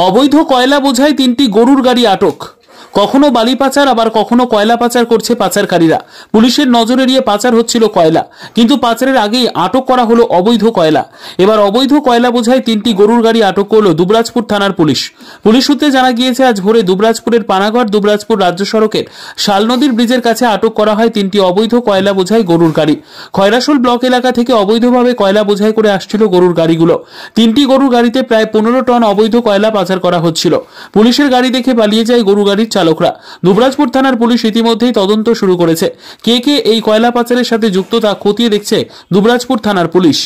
অবৈধ কয়লা বোঝাই 3টি গরুর গাড়ি আটক। কখনো বালি পাচার আবার কখনো কয়লা পাচার করছে পাচারকারীরা। পুলিশের নজর এড়িয়ে পাচার হচ্ছিল কয়লা, কিন্তু পাচারের আগেই আটক করা হলো অবৈধ কয়লা। এবার অবৈধ কয়লা বোঝাই 3টি গরুর গাড়ি আটক করল দুবরাজপুর থানার পুলিশ। পুলিশ সূত্রে জানা গিয়েছে, আজ ভোরে দুবরাজপুরের পানাগড় দুবরাজপুর রাজ্য সড়কের শাল নদীর ব্রিজের কাছে আটক করা হয় 3টি অবৈধ কয়লা বোঝাই গরুর গাড়ি। খয়রাশোল ব্লক এলাকা থেকে অবৈধভাবে কয়লা বোঝাই করে আসছিল গরুর গাড়িগুলো। 3টি গরুর গাড়িতে প্রায় 15 টন অবৈধ কয়লা পাচার করা হচ্ছিল। পুলিশের গাড়ি দেখে পালিয়ে যায় গরু গাড়ির চালকরা। দুবরাজপুর থানার পুলিশ ইতিমধ্যেই তদন্ত শুরু করেছে। কে কে এই কয়লা পাচারের সাথে যুক্ত তা খতিয়ে দেখছে দুবরাজপুর থানার পুলিশ।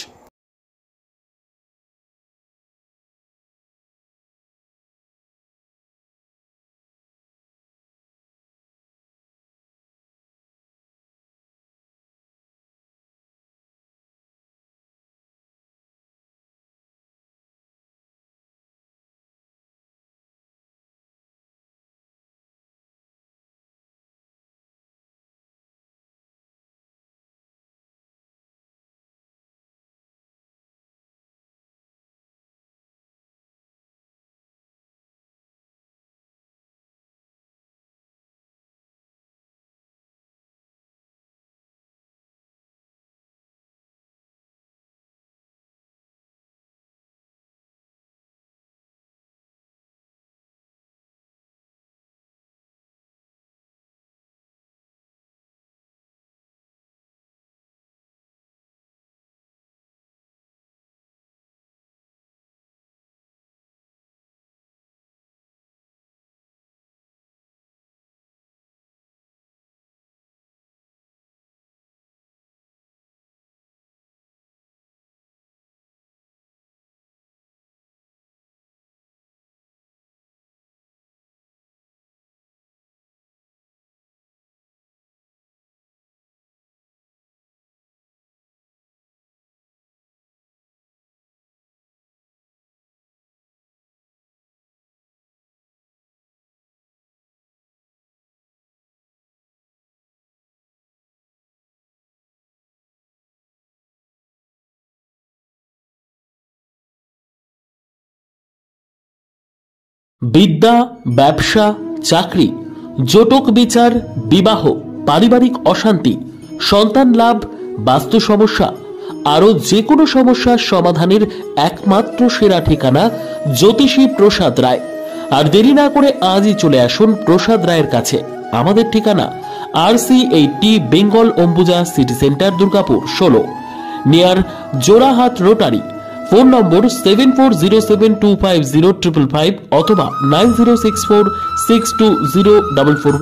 বিদ্যা, ব্যবসা, চাকরি, জটক বিচার, বিবাহ, পারিবারিক অশান্তি, সন্তান লাভ, বাস্তু সমস্যা, আরো যে কোনো সমস্যার সমাধানের একমাত্র সেরা ঠিকানা জ্যোতিষী প্রসাদ রায়। আর দেরি না করে আজই চলে আসুন প্রসাদ রায়ের কাছে। আমাদের ঠিকানা RC80 Bengal Ambuja city centre, Durgapur 16, near Jorhat rotary. Phone নম্বর 7407250555 অথবা 9064620444।